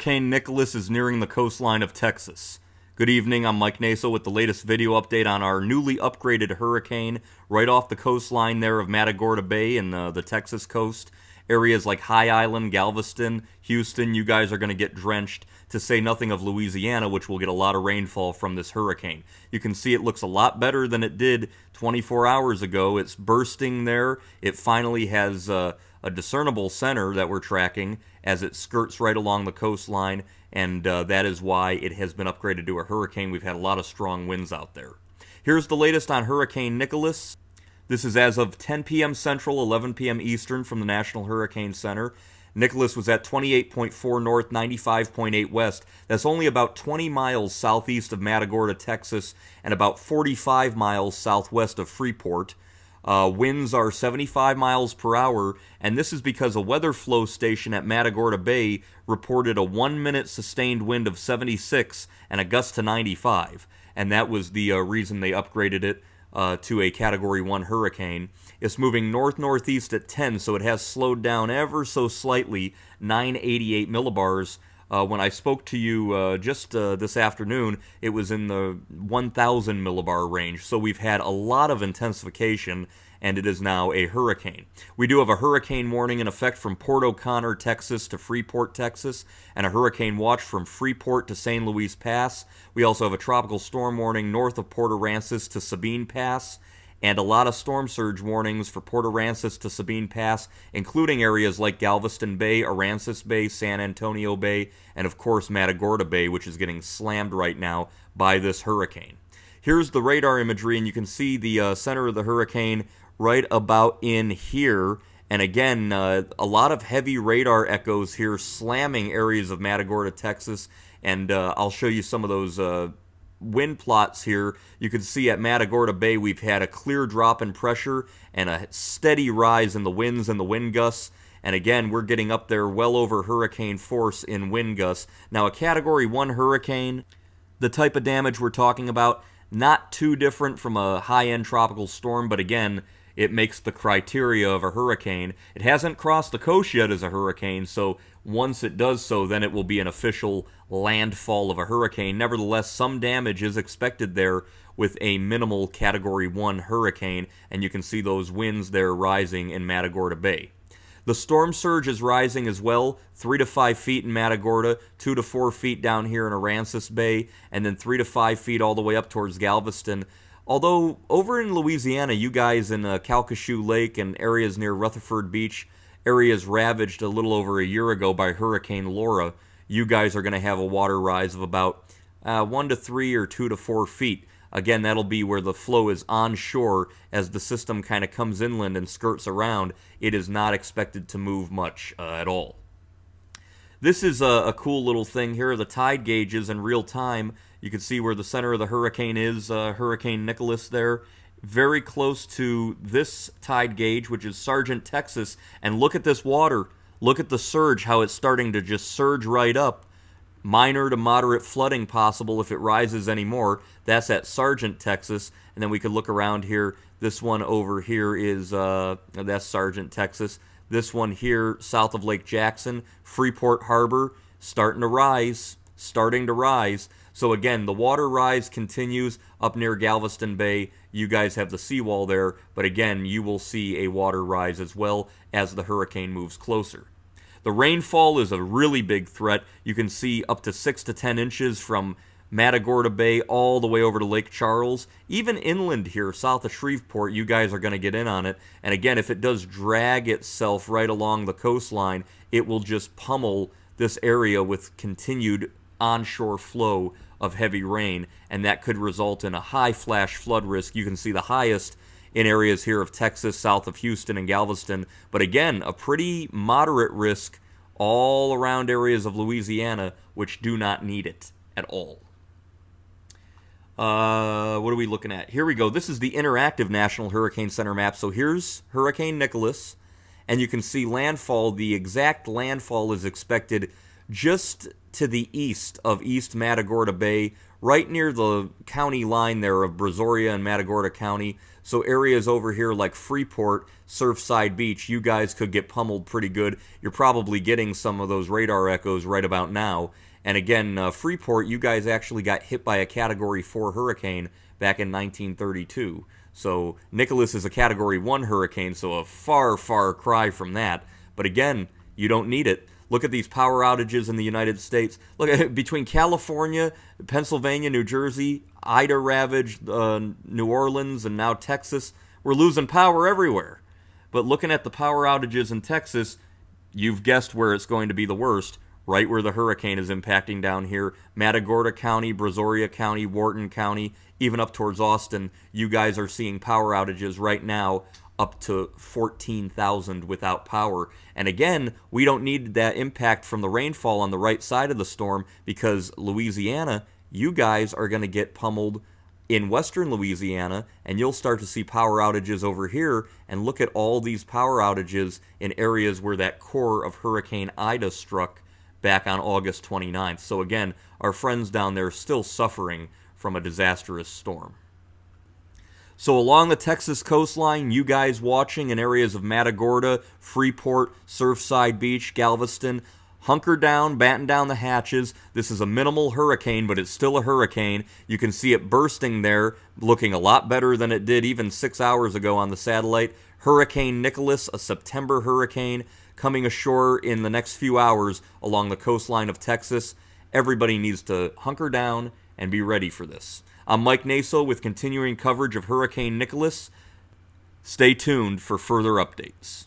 Hurricane Nicholas is nearing the coastline of Texas. Good evening, I'm Mike Naso with the latest video update on our newly upgraded hurricane right off the coastline there of Matagorda Bay and the Texas coast. Areas like High Island, Galveston, Houston, you guys are going to get drenched, to say nothing of Louisiana, which will get a lot of rainfall from this hurricane. You can see it looks a lot better than it did 24 hours ago. It's bursting there. It finally has a discernible center that we're tracking as it skirts right along the coastline, and that is why it has been upgraded to a hurricane. We've had a lot of strong winds out there. Here's the latest on Hurricane Nicholas. This is as of 10 p.m. Central, 11 p.m. Eastern from the National Hurricane Center. Nicholas was at 28.4 north, 95.8 west. That's only about 20 miles southeast of Matagorda, Texas, and about 45 miles southwest of Freeport. Winds are 75 miles per hour, and this is because a Weatherflow station at Matagorda Bay reported a 1-minute sustained wind of 76 and a gust to 95, and that was the reason they upgraded it to a Category 1 hurricane. It's moving north-northeast at 10, so it has slowed down ever so slightly, 988 millibars. When I spoke to you just this afternoon, it was in the 1,000 millibar range, so we've had a lot of intensification, and it is now a hurricane. We do have a hurricane warning in effect from Port O'Connor, Texas to Freeport, Texas, and a hurricane watch from Freeport to St. Louis Pass. We also have a tropical storm warning north of Port Aransas to Sabine Pass, and a lot of storm surge warnings for Port Aransas to Sabine Pass, including areas like Galveston Bay, Aransas Bay, San Antonio Bay, and of course Matagorda Bay, which is getting slammed right now by this hurricane. Here's the radar imagery, and you can see the center of the hurricane right about in here. And again, a lot of heavy radar echoes here slamming areas of Matagorda, Texas, and I'll show you some of those wind plots here. You can see at Matagorda Bay we've had a clear drop in pressure and a steady rise in the winds and the wind gusts, and again we're getting up there well over hurricane force in wind gusts. Now a Category 1 hurricane, the type of damage we're talking about, not too different from a high-end tropical storm, but again it makes the criteria of a hurricane. It hasn't crossed the coast yet as a hurricane, so once it does so, then it will be an official landfall of a hurricane. Nevertheless, some damage is expected there with a minimal Category 1 hurricane, and you can see those winds there rising in Matagorda Bay. The storm surge is rising as well, 3 to 5 feet in Matagorda, 2 to 4 feet down here in Aransas Bay, and then 3 to 5 feet all the way up towards Galveston. Although, over in Louisiana, you guys in Calcasieu Lake and areas near Rutherford Beach, areas ravaged a little over a year ago by Hurricane Laura, you guys are going to have a water rise of about 1 to 3 or 2 to 4 feet. Again, that'll be where the flow is onshore as the system kind of comes inland and skirts around. It is not expected to move much at all. This is a cool little thing here. The tide gauges in real time. You can see where the center of the hurricane is, Hurricane Nicholas there. Very close to this tide gauge, which is Sargent, Texas. And look at this water. Look at the surge, how it's starting to just surge right up. Minor to moderate flooding possible if it rises anymore. That's at Sargent, Texas. And then we could look around here. This one over here is, that's Sargent, Texas. This one here, south of Lake Jackson, Freeport Harbor, starting to rise. So again, the water rise continues up near Galveston Bay. You guys have the seawall there, but again, you will see a water rise as well as the hurricane moves closer. The rainfall is a really big threat. You can see up to 6 to 10 inches from Matagorda Bay all the way over to Lake Charles. Even inland here, south of Shreveport, you guys are going to get in on it. And again, if it does drag itself right along the coastline, it will just pummel this area with continued onshore flow of heavy rain, and that could result in a high flash flood risk. You can see the highest in areas here of Texas, south of Houston and Galveston, but again, a pretty moderate risk all around areas of Louisiana, which do not need it at all. What are we looking at? Here we go. This is the interactive National Hurricane Center map. So here's Hurricane Nicholas, and you can see landfall. The exact landfall is expected just to the east of East Matagorda Bay, right near the county line there of Brazoria and Matagorda County. So areas over here like Freeport, Surfside Beach, you guys could get pummeled pretty good. You're probably getting some of those radar echoes right about now. And again, Freeport, you guys actually got hit by a Category 4 hurricane back in 1932. So Nicholas is a Category 1 hurricane, so a far, far cry from that. But again, you don't need it. Look at these power outages in the United States. Look at between California, Pennsylvania, New Jersey, Ida ravaged New Orleans, and now Texas. We're losing power everywhere. But looking at the power outages in Texas, you've guessed where it's going to be the worst. Right where the hurricane is impacting down here. Matagorda County, Brazoria County, Wharton County, even up towards Austin. You guys are seeing power outages right now up to 14,000 without power. And again, we don't need that impact from the rainfall on the right side of the storm because Louisiana, you guys are going to get pummeled in western Louisiana, and you'll start to see power outages over here. And look at all these power outages in areas where that core of Hurricane Ida struck back on August 29th. So again, our friends down there are still suffering from a disastrous storm. So along the Texas coastline, you guys watching in areas of Matagorda, Freeport, Surfside Beach, Galveston, hunker down, batten down the hatches. This is a minimal hurricane, but it's still a hurricane. You can see it bursting there, looking a lot better than it did even 6 hours ago on the satellite. Hurricane Nicholas, a September hurricane, coming ashore in the next few hours along the coastline of Texas. Everybody needs to hunker down and be ready for this. I'm Mike Naso with continuing coverage of Hurricane Nicholas. Stay tuned for further updates.